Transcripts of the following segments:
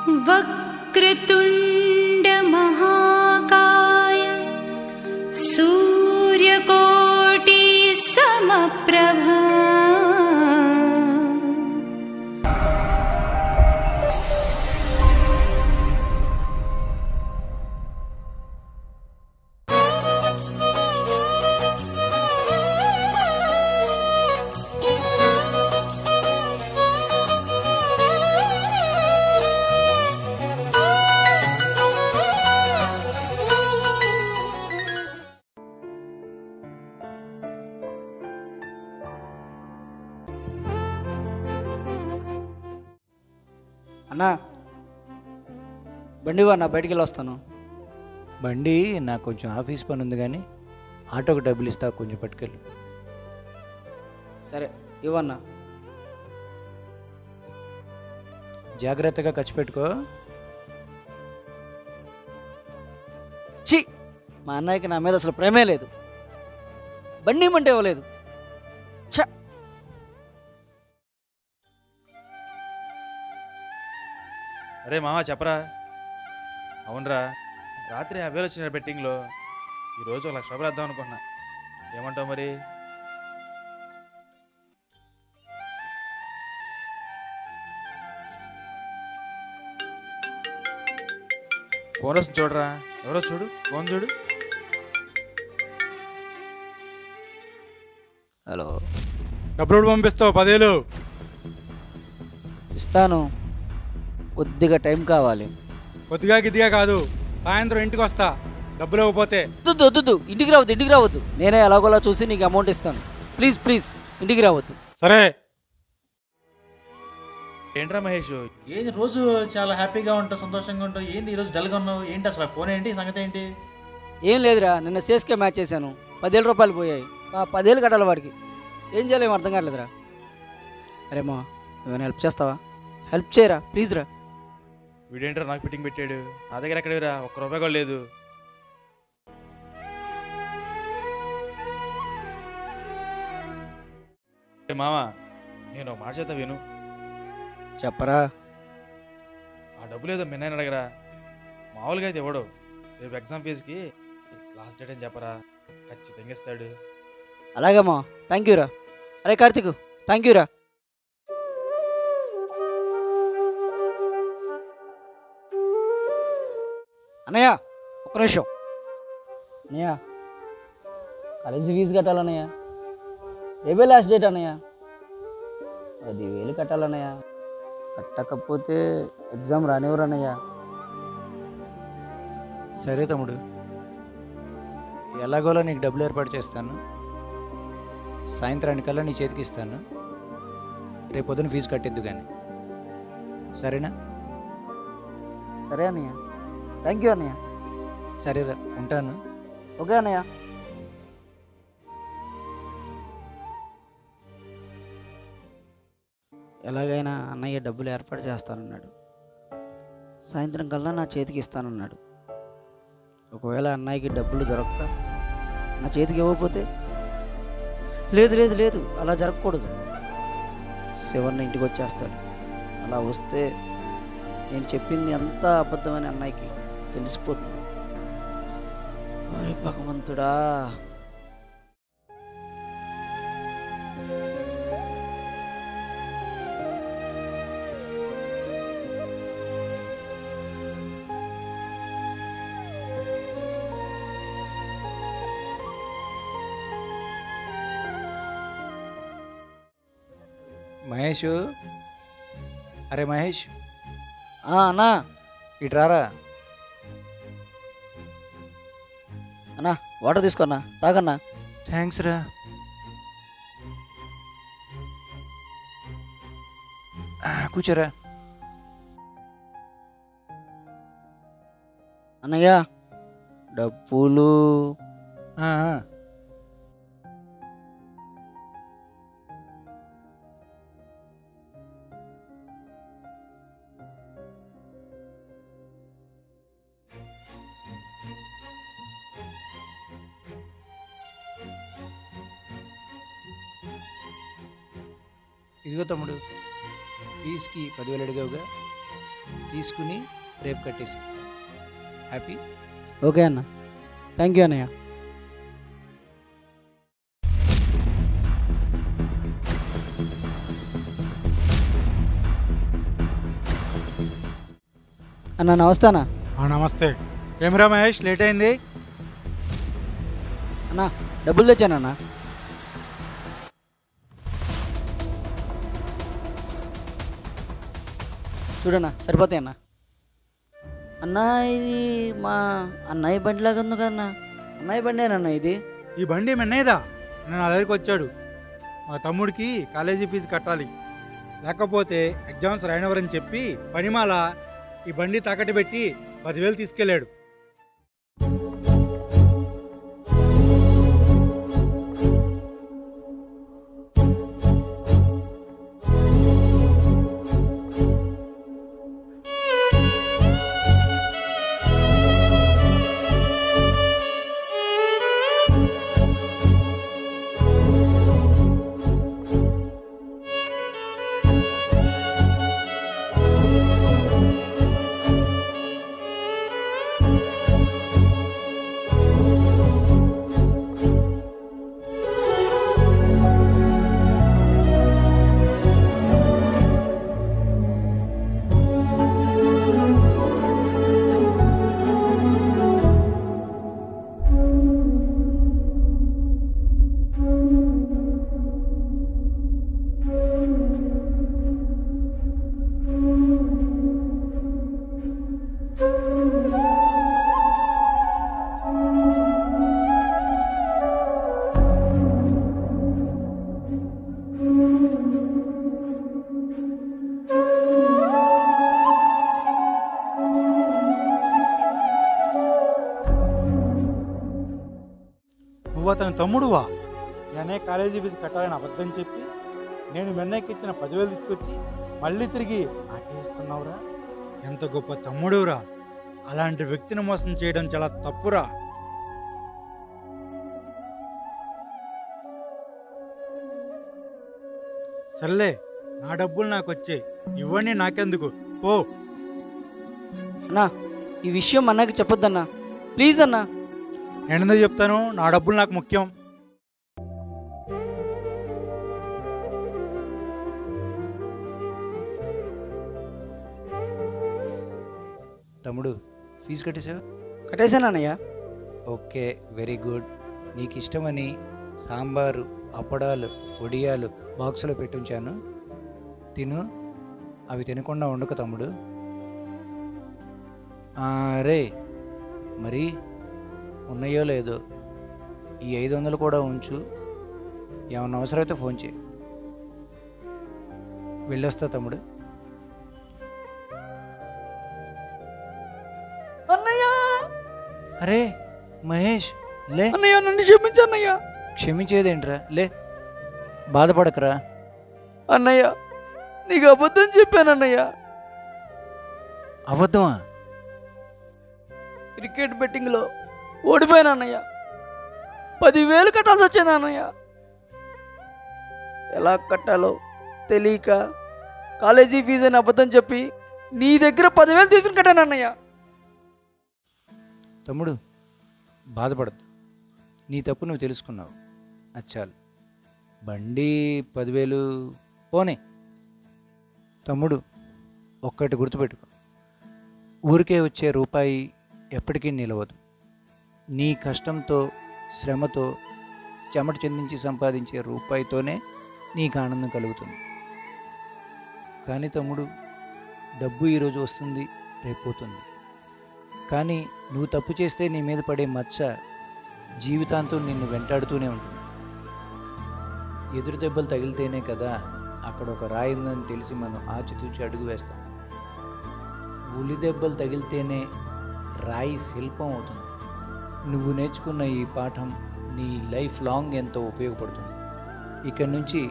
वक्रतुंड महाकाय सूर्यकोटि समप्रभा। అన్నా బండి అన్న బయటికి వెళ్ళి వస్తాను. బండి నాకు కొంచెం ఆఫీస్ పని ఉంది, కానీ ఆటోకి డబ్బులు ఇస్తా, కొంచెం పట్టుకెళ్ళు. సరే ఇవ్వన్నా. జాగ్రత్తగా ఖర్చు పెట్టుకో. ఛీ, మా అన్నయ్యకి నా మీద అసలు ప్రేమే లేదు. బండి ఇమ్మంటే ఇవ్వలేదు. ఛ, అరే మామ చెప్పరా. అవునరా, రాత్రి 50,000 వచ్చిన బెట్టింగ్లో ఈరోజు 1,00,000 రూపాయలు వేద్దాం అనుకున్నా. ఏమంటావు మరి? ఫోన్ వస్తుంది చూడరా. ఎవరో చూడు, ఫోన్ చూడు. హలో, డబ్బులు పంపిస్తావు 10,000. ఇస్తాను, కొద్దిగా టైం కావాలి. కొద్దిగా గిద్దిగా కాదు, సాయంత్రం ఇంటికి వస్తా. డబ్బులు ఇవ్వకపోతే వద్దు వద్దు, ఇంటికి రావద్దు. నేనే ఎలాగోలా చూసి నీకు అమౌంట్ ఇస్తాను. ప్లీజ్ ఇంటికి రావద్దు. సరే. ఏంట్రా మహేష్, ఏంటి రోజు చాలా హ్యాపీగా ఉంటావు, సంతోషంగా ఉంటావు, ఏంటి ఈరోజు డల్గా ఉన్నావు? ఏంటి అసలు ఫోన్ ఏంటి, సంగతి ఏంటి? ఏం లేదురా, నిన్న సేస్కే మ్యాచ్ చేశాను. 10,000 రూపాయలు పోయాయి. 10,000 కట్టాలి వాడికి. ఏం చేయలేము, అర్థం కావట్లేదురా. అరే మా, ఏమైనా హెల్ప్ చేస్తావా? హెల్ప్ చేయరా ప్లీజ్ రా. వీడేంట్రా నాకు ఫిట్టింగ్ పెట్టాడు? నా దగ్గర ఎక్కడేరా, 1 రూపాయి కూడా లేదు. మామ, నేను ఒక మాట చేస్తా విను. చెప్పరా. ఆ డబ్బులు ఏదో మిన్నాయని అడగరా. మామూలుగా అయితే ఇవ్వడు. రేపు ఎగ్జామ్ ఫీజుకి లాస్ట్ డేట్ అని చెప్పరా, ఖచ్చితంగా ఇస్తాడు. అలాగమ్మా, థ్యాంక్ యూ రా. అరే కార్తీక్, థ్యాంక్ యూ రా. అన్నయ్య ఒక్క నిమిషం. అన్నయ్య, కాలేజీ ఫీజు కట్టాలన్నయ్య. రేపే లాస్ట్ డేట్ అన్నయ్య. 10,000 కట్టాలన్నయ్య. కట్టకపోతే ఎగ్జామ్ రానివ్వరు అన్నయ్య. సరే తమ్ముడు, ఎలాగోలా నీకు డబ్బులు ఏర్పాటు చేస్తాను. సాయంత్రానికల్లా నీ చేతికి ఇస్తాను. రేపు పొద్దున ఫీజు కట్టేద్దు కానీ, సరేనా? సరే అన్నయ్య, థ్యాంక్ యూ అన్నయ్య. సరేరా, ఉంటాను. ఓకే అన్నయ్య. ఎలాగైనా అన్నయ్య డబ్బులు ఏర్పాటు చేస్తానన్నాడు. సాయంత్రం కల్లా నా చేతికి ఇస్తానన్నాడు. ఒకవేళ అన్నయ్యకి డబ్బులు దొరక్క నా చేతికి ఇవ్వకపోతే, లేదు అలా జరగకూడదు. శివన్న ఇంటికి వచ్చేస్తాడు. అలా వస్తే నేను చెప్పింది అంతా అబద్ధమని అన్నయ్యకి తెలిసిపోతుంది. అరే భగవంతుడా. మహేష్, అరే మహేష్, అన్నా ఇటు రారా. అన్నా వాటర్ తీసుకోన్నా, తాగన్నా. థ్యాంక్స్ రా. కూర్చోరా. అన్నయ్య డబ్బులు. ఇదిగో తమ్ముడు, ఫీజుకి 10,000 అడిగావుగా, తీసుకుని రేపు కట్టేసి. హ్యాపీ? ఓకే అన్న, థ్యాంక్ యూ అన్నయ్య. అన్న నమస్తే అన్న. నమస్తే. ఏమిరా మహేష్, లేట్ అయింది? అన్న డబ్బులు తెచ్చానన్న. చూడన్నా సరిపోతాయి అన్న. అన్న ఇది మా అన్నయ్య బండి లాగా ఉంది కదన్నా. అన్నయ్య బండేనన్న ఇది. ఈ బండి మెన్నయ్యదా? నేను నా దగ్గరికి వచ్చాడు. మా తమ్ముడికి కాలేజీ ఫీజు కట్టాలి, లేకపోతే ఎగ్జామ్స్ రాయనవరని చెప్పి పనిమాల ఈ బండి తాకట్టు పెట్టి 10,000 తీసుకెళ్ళాడు. నువ్వు అతని తమ్ముడువా? నేనే కాలేజీ ఫీజు కట్టాలని అబద్ధం చెప్పి నేను మెన్నయ్యకి ఇచ్చిన 10,000 తీసుకొచ్చి మళ్ళీ తిరిగి నాకే ఇస్తున్నావురా? ఎంత గొప్ప తమ్ముడురా! అలాంటి వ్యక్తిని మోసం చేయడం చాలా తప్పురా. సర్లే, నా డబ్బులు నాకు వచ్చాయి, ఇవన్నీ నాకెందుకు, పో. అన్నా ఈ విషయం అన్నకి చెప్పొద్దన్నా, ప్లీజ్ అన్నా. నేనెందుకు చెప్తాను? నా డబ్బులు నాకు ముఖ్యం. తమ్ముడు ఫీజు కట్టేసావా? కట్టేశాను అన్నయ్య. Okay, very good. నీకు ఇష్టమని సాంబారు, అప్పడాలు, వడియాలు బాక్సులో పెట్టించాను, తిను. అవి తినకుండా ఉండకు తమ్ముడు. రే మరి ఉన్నాయో లేదో ఈ 500 కూడా ఉంచు. ఏమన్నా అవసరమైతే ఫోన్ చేయి. వెళ్ళొస్తా తమ్ముడు. అన్నయ్య అరే మహేష్, లే. అన్నయ్య నన్ను క్షమించన్నయ్య. క్షమించేదేంట్రా, లే, బాధపడకరా. అన్నయ్య నీకు అబద్ధం చెప్పానన్నయ్య. అబద్ధమా? క్రికెట్ బెట్టింగ్లో ఓడిపోయాను అన్నయ్య. 10,000 కట్టాల్సి వచ్చింది అన్నయ్య. ఎలా కట్టాలో తెలియక కాలేజీ ఫీజు అని అబద్ధం చెప్పి నీ దగ్గర 10,000 తీసుకుని కట్టాను అన్నయ్య. తమ్ముడు బాధపడద్దు, నీ తప్పు నువ్వు తెలుసుకున్నావు, అచ్చాలు. బండి 10,000 పోనే. తమ్ముడు ఒక్కటి గుర్తుపెట్టుకో, ఊరికే వచ్చే రూపాయి ఎప్పటికీ నిలవదు. నీ కష్టంతో, శ్రమతో, చెమట చెందించి సంపాదించే రూపాయితోనే నీకు ఆనందం కలుగుతుంది. కానీ తమ్ముడు, డబ్బు ఈరోజు వస్తుంది, రేపు పోతుంది. కానీ నువ్వు తప్పు చేస్తే నీ మీద పడే మచ్చ జీవితాంతం నిన్ను వెంటాడుతూనే ఉంటుంది. ఎదురు దెబ్బలు తగిలితేనే కదా అక్కడ ఒక రాయి ఉందని తెలిసి మనం ఆచితూచి అడుగు వేస్తాం. ఉలి దెబ్బలు తగిలితేనే రాయి శిల్పం అవుతుంది. నువ్వు నేర్చుకున్న ఈ పాఠం నీ లైఫ్ లాంగ్ ఎంతో ఉపయోగపడుతుంది. ఇక్కడి నుంచి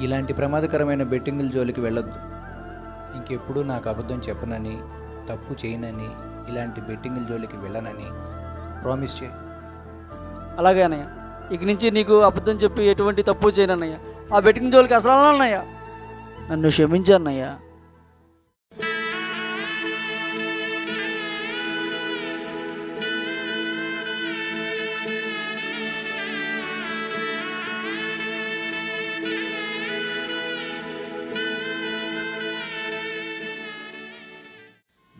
ఇలాంటి ప్రమాదకరమైన బెట్టింగుల జోలికి వెళ్ళొద్దు. ఇంకెప్పుడు నాకు అబద్ధం చెప్పనని, తప్పు చేయనని, ఇలాంటి బెట్టింగుల జోలికి వెళ్ళనని ప్రామిస్ చేయి. అలాగే అన్నయ్య, ఇక నుంచి నీకు అబద్ధం చెప్పి ఎటువంటి తప్పు చేయనన్నయ్య. ఆ బెట్టింగ్ జోలికి అసలు అన్నయ్య. నన్ను క్షమించన్నయ్య.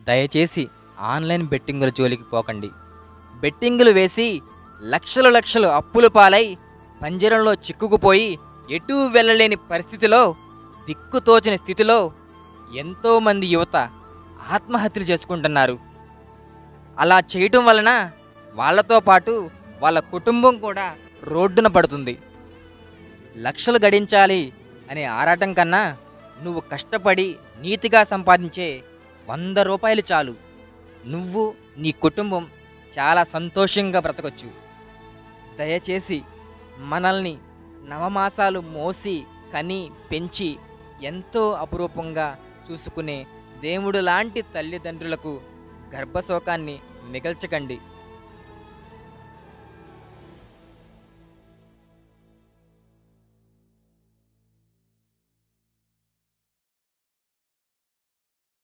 దయచేసి ఆన్లైన్ బెట్టింగుల జోలికి పోకండి. బెట్టింగులు వేసి లక్షలు అప్పుల పాలై పంజరంలో చిక్కుకుపోయి ఎటూ వెళ్ళలేని పరిస్థితిలో, దిక్కుతోచని స్థితిలో ఎంతోమంది యువత ఆత్మహత్యలు చేసుకుంటున్నారు. అలా చేయటం వలన వాళ్ళతో పాటు వాళ్ళ కుటుంబం కూడా రోడ్డున పడుతుంది. లక్షలు గడించాలి అనే ఆరాటం కన్నా నువ్వు కష్టపడి నీతిగా సంపాదించే 100 రూపాయలు చాలు. నువ్వు నీ కుటుంబం చాలా సంతోషంగా బ్రతకొచ్చు. దయచేసి మనల్ని నవమాసాలు మోసి కని పెంచి ఎంతో అపురూపంగా చూసుకునే దేవుడు లాంటి తల్లిదండ్రులకు గర్భశోకాన్ని మిగల్చకండి.